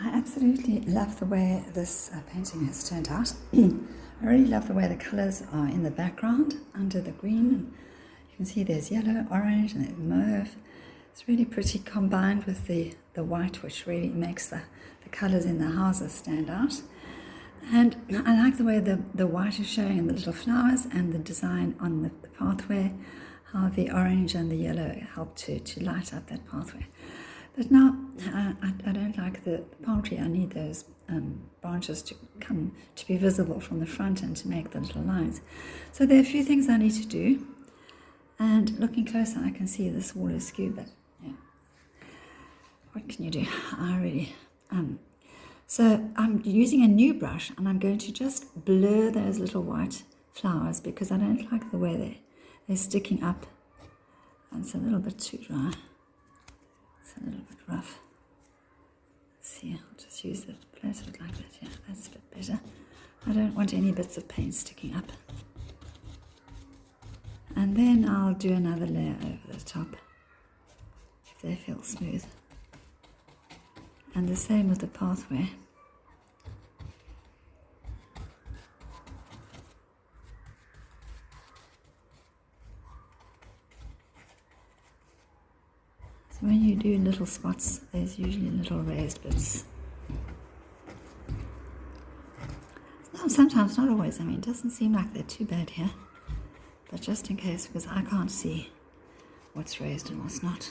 I absolutely love the way this painting has turned out. I really love the way the colours are in the background under the green. You can see there's yellow, orange, and there's mauve. It's really pretty combined with the white, which really makes the colours in the houses stand out. And I like the way the white is showing in the little flowers and the design on the pathway, how the orange and the yellow help to light up that pathway. But now I don't like the palm tree. I need those branches to be visible from the front and to make the little lines. So there are a few things I need to do. And looking closer, I can see this wall is skewed, but yeah. What can you do? So I'm using a new brush and I'm going to just blur those little white flowers because I don't like the way they're sticking up. And it's a little bit too dry. It's a little bit rough. Let's see, I'll just use the place of it like that. Yeah, that's a bit better. I don't want any bits of paint sticking up. And then I'll do another layer over the top if they feel smooth. And the same with the pathway. So when you do little spots, there's usually little raised bits. No, sometimes, not always. I mean, it doesn't seem like they're too bad here. But just in case, because I can't see what's raised and what's not.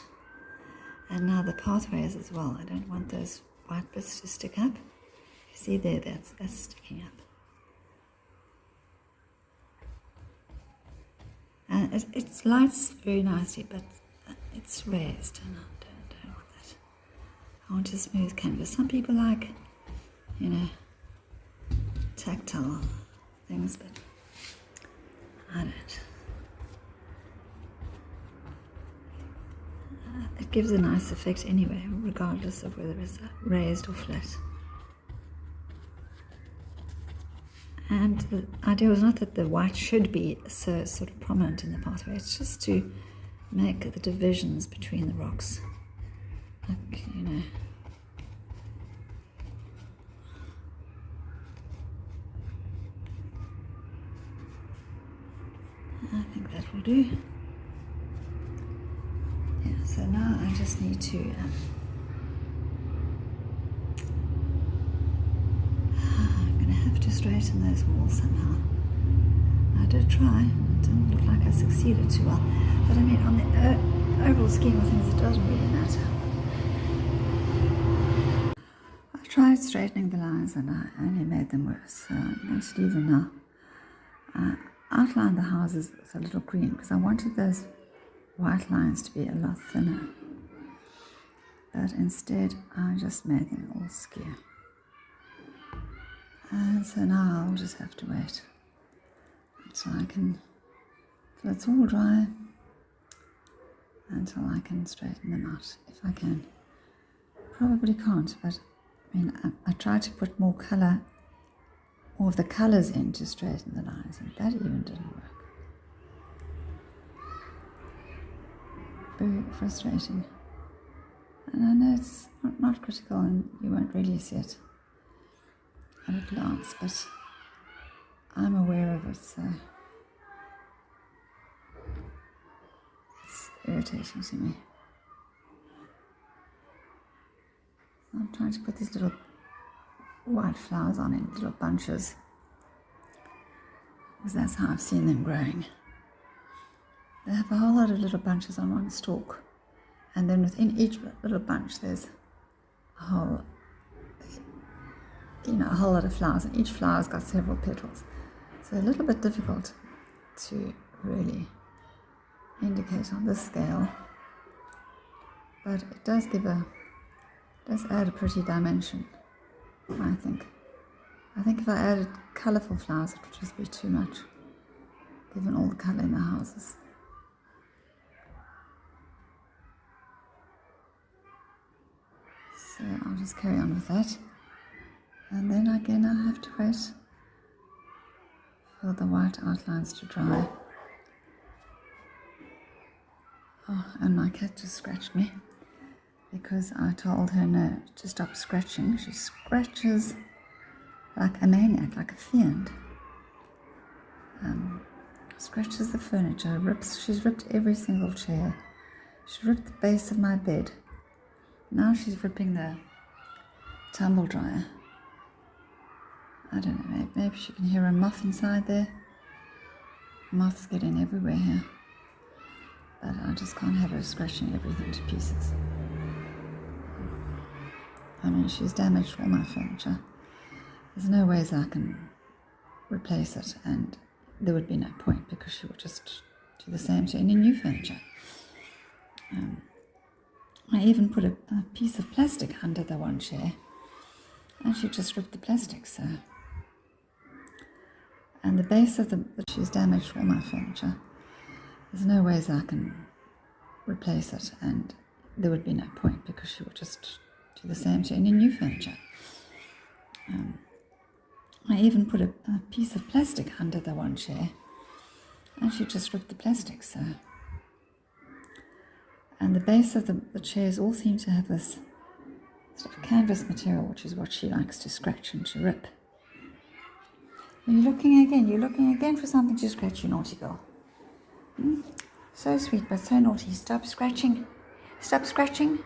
And now the pathways as well. I don't want those white bits to stick up. You see there, that's sticking up. And it lights very nicely, but it's raised, and I don't want that. I want a smooth canvas. Some people like, tactile things, but I don't. It gives a nice effect anyway, regardless of whether it's raised or flat. And the idea was not that the white should be so sort of prominent in the pathway, it's just to make the divisions between the rocks. Like, I think that will do. Yeah, so now I just need to I'm going to have to straighten those walls somehow. I did try, it didn't look like I succeeded too well, but I mean on the overall scheme of things it doesn't really matter. I tried straightening the lines and I only made them worse, so I'm going to leave them now. I outlined the houses with a little green because I wanted those white lines to be a lot thinner, but instead I just made them all skew. And so now I'll just have to wait until it's all dry, until I can straighten them out, if I can. Probably can't, but I mean, I tried to put more of the colours in to straighten the lines, and that even didn't work. Very frustrating. And I know it's not critical and you won't really see it at a glance, but I'm aware of it, so it's irritating to me. So I'm trying to put these little white flowers on in little bunches, because that's how I've seen them growing. They have a whole lot of little bunches on one stalk, and then within each little bunch there's a whole lot of flowers, and each flower's got several petals. So a little bit difficult to really indicate on this scale, but it does add a pretty dimension, I think. I think if I added colourful flowers it would just be too much, given all the colour in the houses. So I'll just carry on with that. And then again I have to wait for the white outlines to dry. Oh, and my cat just scratched me. because I told her no, to stop scratching. She scratches like a maniac, like a fiend. Scratches the furniture, she's ripped every single chair. She ripped the base of my bed. Now she's ripping the tumble dryer. I don't know, maybe she can hear a moth inside there. Moths get in everywhere here. But I just can't have her scratching everything to pieces. I mean, she's damaged all my furniture. There's no ways I can replace it, and there would be no point because she would just do the same to any new furniture. I even put a piece of plastic under the one chair, and she just ripped the plastic, so. And the base of she's damaged all my furniture. There's no ways I can replace it, and there would be no point because she would just do the same to any new furniture. I even put a piece of plastic under the one chair, and she just ripped the plastic, so. And the base of the chairs all seem to have this sort of canvas material, which is what she likes to scratch and to rip. You're looking again for something to scratch, you naughty girl. So sweet, but so naughty. Stop scratching. Stop scratching.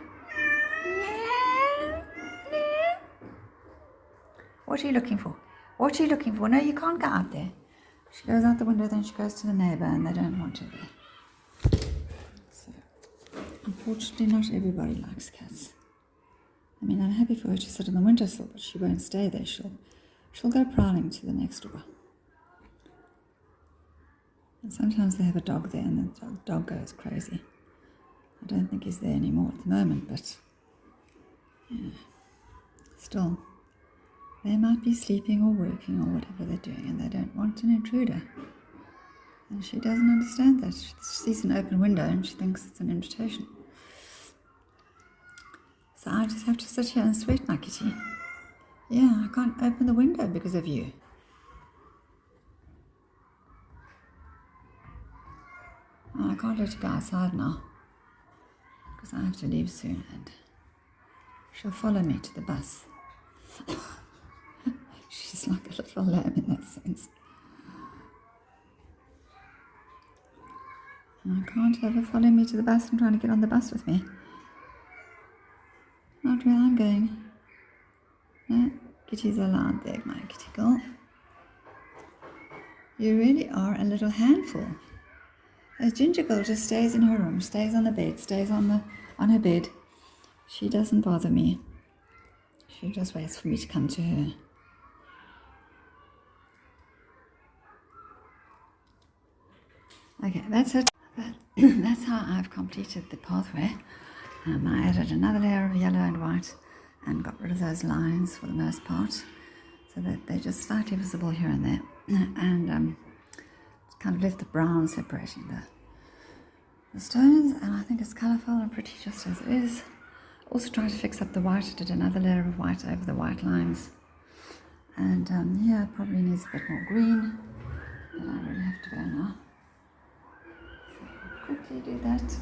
What are you looking for? What are you looking for? No, you can't go out there. She goes out the window, then she goes to the neighbour, and they don't want her there. So, unfortunately, not everybody likes cats. I mean, I'm happy for her to sit on the windowsill, but she won't stay there. She'll go prowling to the next door. And sometimes they have a dog there, and the dog goes crazy. I don't think he's there anymore at the moment, but yeah, still, they might be sleeping or working or whatever they're doing, and they don't want an intruder. And she doesn't understand that. She sees an open window and she thinks it's an invitation. So I just have to sit here and sweat my kitty. Yeah, I can't open the window because of you. Oh, I can't let you go outside now because I have to leave soon, and she'll follow me to the bus. She's like a little lamb in that sense. And I can't have her follow me to the bus and trying to get on the bus with me. Not where I'm going. No, kitties allowed there, my kitty girl. You really are a little handful. As Ginger Girl just stays in her room, stays on the bed, stays on her bed. She doesn't bother me. She just waits for me to come to her. Okay, that's it. That's how I've completed the pathway. I added another layer of yellow and white and got rid of those lines for the most part, so that they're just slightly visible here and there, and kind of left the brown separating the stones, and I think it's colourful and pretty just as it is. Also trying to fix up the white. I did another layer of white over the white lines, and here probably needs a bit more green, but I really have to go now. So I'll quickly do that,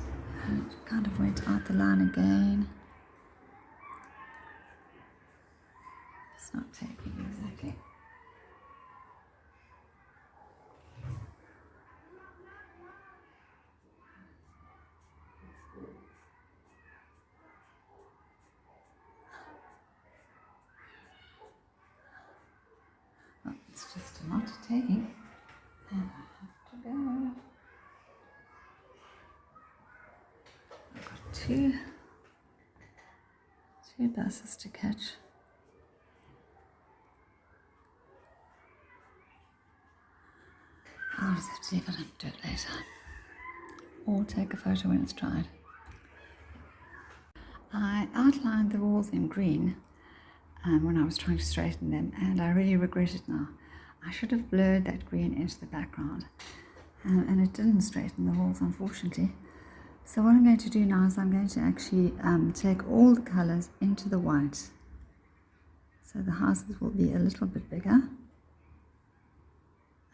and it kind of went out the line again. It's not taking exactly. Oh, it's just not taking, and I have to go. I've got two buses to catch. I'll just have to see if I can do it later, or take a photo when it's dried. I outlined the walls in green when I was trying to straighten them, and I really regret it now. I should have blurred that green into the background, and it didn't straighten the walls, unfortunately. So what I'm going to do now is I'm going to actually take all the colours into the white. So the houses will be a little bit bigger,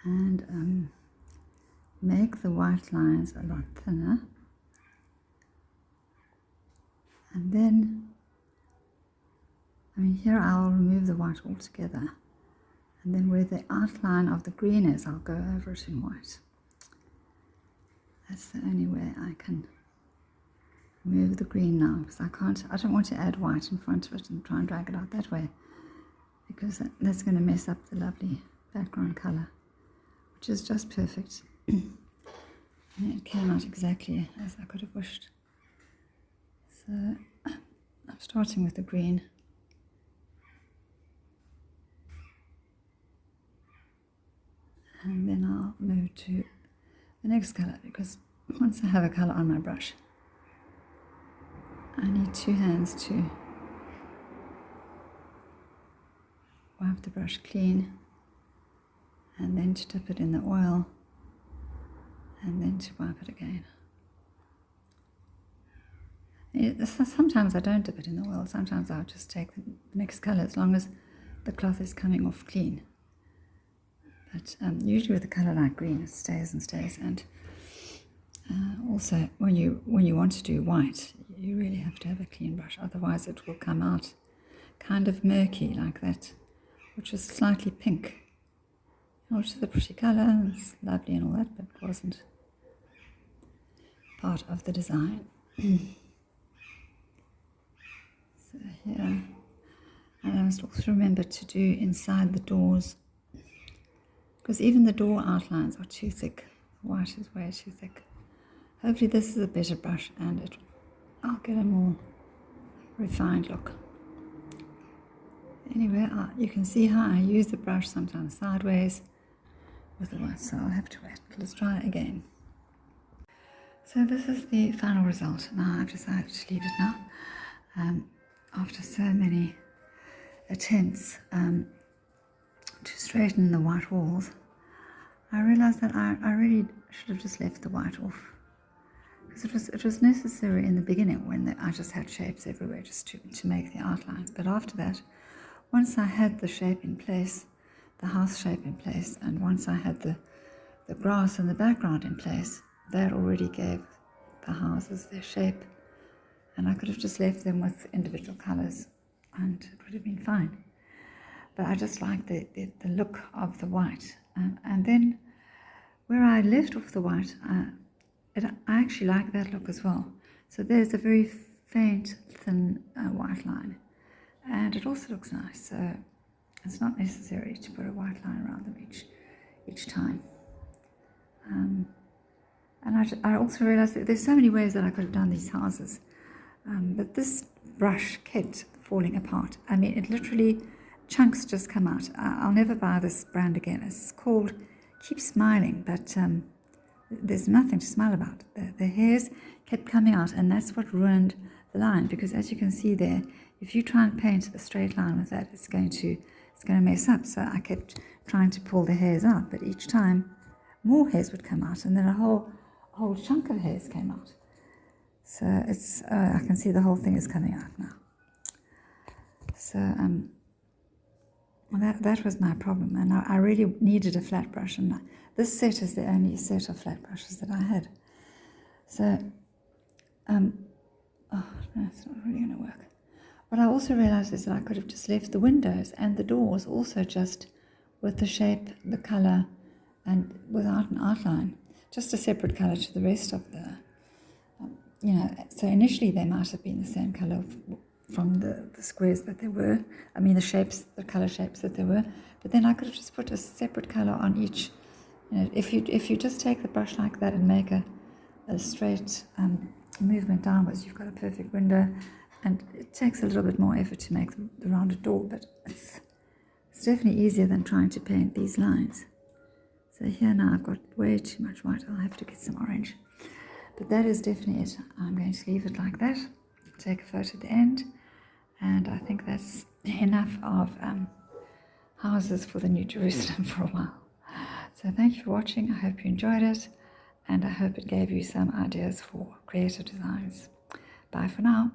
and make the white lines a lot thinner. And then, here I'll remove the white altogether. And then where the outline of the green is, I'll go over it in white. That's the only way I can remove the green now, because I don't want to add white in front of it and try and drag it out that way, because that's going to mess up the lovely background color, which is just perfect. And it came out exactly as I could have wished. So I'm starting with the green. And then I'll move to the next color, because once I have a color on my brush, I need two hands to wipe the brush clean, and then to dip it in the oil, and then to wipe it again. Sometimes I don't dip it in the oil, sometimes I'll just take the next color as long as the cloth is coming off clean. But usually with a colour like green, it stays and stays. And also, when you want to do white, you really have to have a clean brush. Otherwise, it will come out kind of murky like that, which is slightly pink. Which is a pretty colour, it's lovely and all that, but it wasn't part of the design. So here, and I must also remember to do inside the doors, because even the door outlines are too thick. The white is way too thick. Hopefully this is a better brush and I'll get a more refined look. Anyway, you can see how I use the brush sometimes sideways with the white, so I'll have to wait. Let's try it again. So this is the final result. Now I've decided to leave it now. After so many attempts to straighten the white walls, I realized that I really should have just left the white off, because it was necessary in the beginning when I just had shapes everywhere just to make the outlines. But after that, once I had the shape in place, the house shape in place, and once I had the grass and the background in place, that already gave the houses their shape, and I could have just left them with individual colors and it would have been fine. But I just like the look of the white. And then where I left off the white, I actually like that look as well. So there's a very faint, thin white line. And it also looks nice. So it's not necessary to put a white line around them each time. And I also realized that there's so many ways that I could have done these houses. But this brush kept falling apart. I mean, it literally, chunks just come out. I'll never buy this brand again. It's called Keep Smiling, but there's nothing to smile about. The hairs kept coming out, and that's what ruined the line, because as you can see there, if you try and paint a straight line with that, it's going to mess up. So I kept trying to pull the hairs out, but each time more hairs would come out, and then a whole chunk of hairs came out. So it's I can see the whole thing is coming out now. So well, that was my problem, and I really needed a flat brush, and this set is the only set of flat brushes that I had. So, oh no, it's not really going to work. What I also realized is that I could have just left the windows and the doors also just with the shape, the color, and without an outline, just a separate color to the rest of the, so initially they might have been the same color from the squares that they were, the shapes, the color shapes that they were, but then I could have just put a separate color on each. If you just take the brush like that and make a straight movement downwards, you've got a perfect window, and it takes a little bit more effort to make the rounded door, but it's definitely easier than trying to paint these lines. So here now I've got way too much white. I'll have to get some orange, but that is definitely it. I'm going to leave it like that, take a photo at the end, and I think that's enough of houses for the New Jerusalem for a while. So thank you for watching. I hope you enjoyed it, and I hope it gave you some ideas for creative designs. Bye for now.